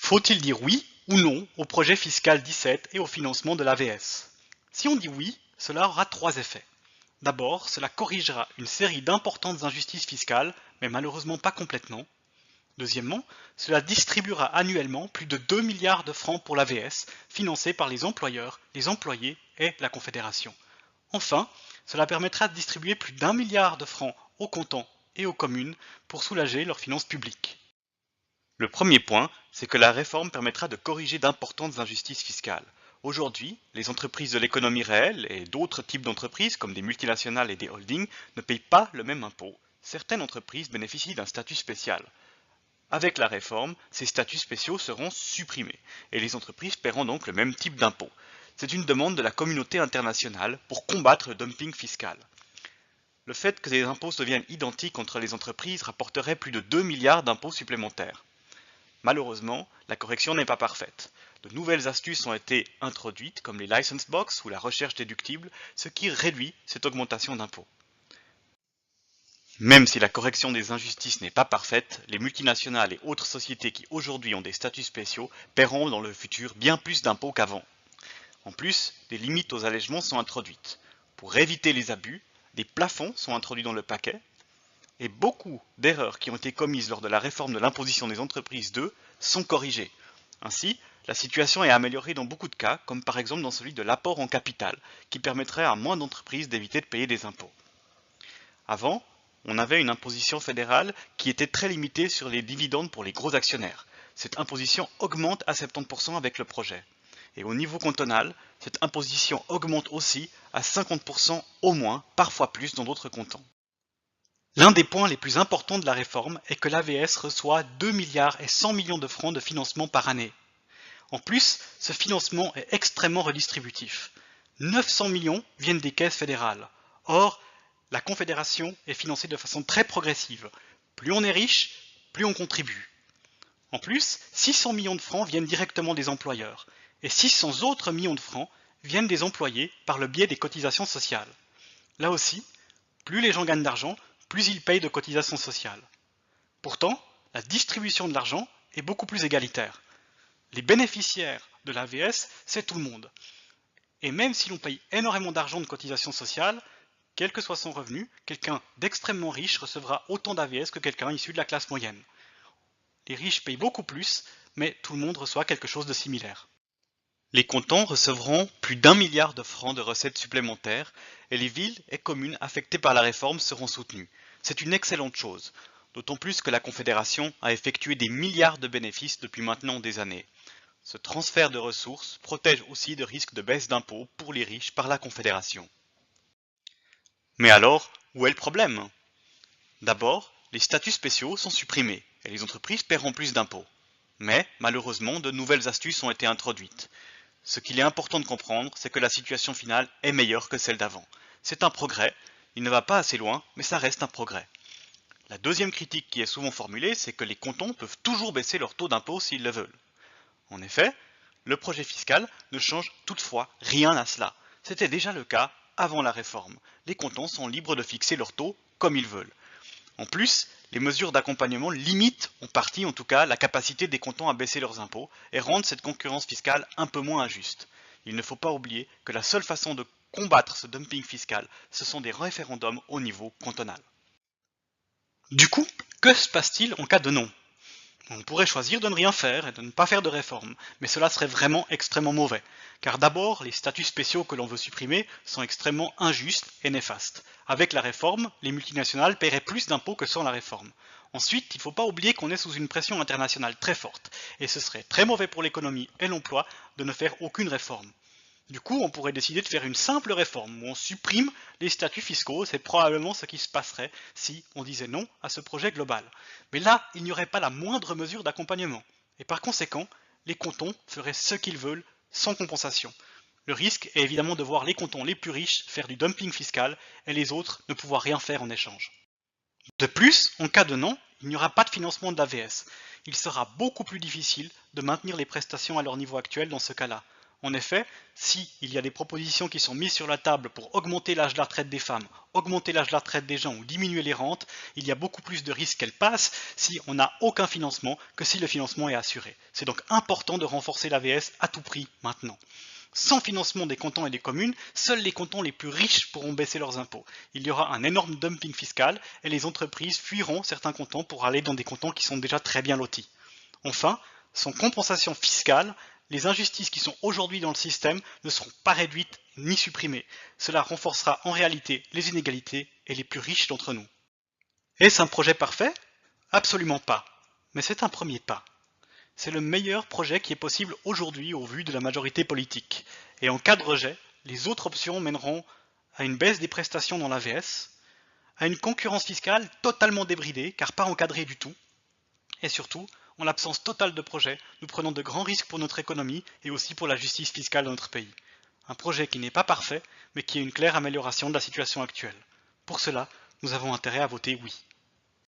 Faut-il dire oui ou non au projet fiscal 17 et au financement de l'AVS? Si on dit oui, cela aura trois effets. D'abord, cela corrigera une série d'importantes injustices fiscales, mais malheureusement pas complètement. Deuxièmement, cela distribuera annuellement plus de 2 milliards de francs pour l'AVS, financés par les employeurs, les employés et la Confédération. Enfin, cela permettra de distribuer plus d'1 milliard de francs aux cantons et aux communes pour soulager leurs finances publiques. Le premier point, c'est que la réforme permettra de corriger d'importantes injustices fiscales. Aujourd'hui, les entreprises de l'économie réelle et d'autres types d'entreprises comme des multinationales et des holdings ne payent pas le même impôt. Certaines entreprises bénéficient d'un statut spécial. Avec la réforme, ces statuts spéciaux seront supprimés et les entreprises paieront donc le même type d'impôt. C'est une demande de la communauté internationale pour combattre le dumping fiscal. Le fait que les impôts deviennent identiques entre les entreprises rapporterait plus de 2 milliards d'impôts supplémentaires. Malheureusement, la correction n'est pas parfaite. De nouvelles astuces ont été introduites comme les license box ou la recherche déductible, ce qui réduit cette augmentation d'impôts. Même si la correction des injustices n'est pas parfaite, les multinationales et autres sociétés qui aujourd'hui ont des statuts spéciaux paieront dans le futur bien plus d'impôts qu'avant. En plus, des limites aux allègements sont introduites. Pour éviter les abus, des plafonds sont introduits dans le paquet, et beaucoup d'erreurs qui ont été commises lors de la réforme de l'imposition des entreprises 2 sont corrigées. Ainsi, la situation est améliorée dans beaucoup de cas, comme par exemple dans celui de l'apport en capital, qui permettrait à moins d'entreprises d'éviter de payer des impôts. Avant, on avait une imposition fédérale qui était très limitée sur les dividendes pour les gros actionnaires. Cette imposition augmente à 70% avec le projet. Et au niveau cantonal, cette imposition augmente aussi à 50% au moins, parfois plus dans d'autres cantons. L'un des points les plus importants de la réforme est que l'AVS reçoit 2 milliards et 100 millions de francs de financement par année. En plus, ce financement est extrêmement redistributif. 900 millions viennent des caisses fédérales. Or, la Confédération est financée de façon très progressive. Plus on est riche, plus on contribue. En plus, 600 millions de francs viennent directement des employeurs, et 600 autres millions de francs viennent des employés par le biais des cotisations sociales. Là aussi, plus les gens gagnent d'argent, plus ils payent de cotisations sociales. Pourtant, la distribution de l'argent est beaucoup plus égalitaire. Les bénéficiaires de l'AVS, c'est tout le monde. Et même si l'on paye énormément d'argent de cotisations sociales, quel que soit son revenu, quelqu'un d'extrêmement riche recevra autant d'AVS que quelqu'un issu de la classe moyenne. Les riches payent beaucoup plus, mais tout le monde reçoit quelque chose de similaire. Les cantons recevront plus d'1 milliard de francs de recettes supplémentaires et les villes et communes affectées par la réforme seront soutenues. C'est une excellente chose, d'autant plus que la Confédération a effectué des milliards de bénéfices depuis maintenant des années. Ce transfert de ressources protège aussi de risques de baisse d'impôts pour les riches par la Confédération. Mais alors, où est le problème? D'abord, les statuts spéciaux sont supprimés et les entreprises paieront plus d'impôts. Mais, malheureusement, de nouvelles astuces ont été introduites. Ce qu'il est important de comprendre, c'est que la situation finale est meilleure que celle d'avant. C'est un progrès, il ne va pas assez loin, mais ça reste un progrès. La deuxième critique qui est souvent formulée, c'est que les cantons peuvent toujours baisser leur taux d'impôt s'ils le veulent. En effet, le projet fiscal ne change toutefois rien à cela. C'était déjà le cas avant la réforme. Les cantons sont libres de fixer leur taux comme ils veulent. En plus, les mesures d'accompagnement limitent, en partie en tout cas, la capacité des cantons à baisser leurs impôts et rendent cette concurrence fiscale un peu moins injuste. Il ne faut pas oublier que la seule façon de combattre ce dumping fiscal, ce sont des référendums au niveau cantonal. Du coup, que se passe-t-il en cas de non? On pourrait choisir de ne rien faire et de ne pas faire de réforme, mais cela serait vraiment extrêmement mauvais, car d'abord, les statuts spéciaux que l'on veut supprimer sont extrêmement injustes et néfastes. Avec la réforme, les multinationales paieraient plus d'impôts que sans la réforme. Ensuite, il ne faut pas oublier qu'on est sous une pression internationale très forte, et ce serait très mauvais pour l'économie et l'emploi de ne faire aucune réforme. Du coup, on pourrait décider de faire une simple réforme où on supprime les statuts fiscaux, c'est probablement ce qui se passerait si on disait non à ce projet global. Mais là, il n'y aurait pas la moindre mesure d'accompagnement. Et par conséquent, les cantons feraient ce qu'ils veulent sans compensation. Le risque est évidemment de voir les cantons les plus riches faire du dumping fiscal et les autres ne pouvoir rien faire en échange. De plus, en cas de non, il n'y aura pas de financement de l'AVS. Il sera beaucoup plus difficile de maintenir les prestations à leur niveau actuel dans ce cas-là. En effet, s'il y a des propositions qui sont mises sur la table pour augmenter l'âge de la retraite des femmes, augmenter l'âge de la retraite des gens ou diminuer les rentes, il y a beaucoup plus de risques qu'elles passent si on n'a aucun financement que si le financement est assuré. C'est donc important de renforcer l'AVS à tout prix maintenant. Sans financement des cantons et des communes, seuls les cantons les plus riches pourront baisser leurs impôts. Il y aura un énorme dumping fiscal et les entreprises fuiront certains cantons pour aller dans des cantons qui sont déjà très bien lotis. Enfin, sans compensation fiscale, les injustices qui sont aujourd'hui dans le système ne seront pas réduites ni supprimées. Cela renforcera en réalité les inégalités et les plus riches d'entre nous. Est-ce un projet parfait? Absolument pas. Mais c'est un premier pas. C'est le meilleur projet qui est possible aujourd'hui au vu de la majorité politique. Et en cas de rejet, les autres options mèneront à une baisse des prestations dans l'AVS, à une concurrence fiscale totalement débridée car pas encadrée du tout, et surtout, en l'absence totale de projet, nous prenons de grands risques pour notre économie et aussi pour la justice fiscale de notre pays. Un projet qui n'est pas parfait, mais qui est une claire amélioration de la situation actuelle. Pour cela, nous avons intérêt à voter oui.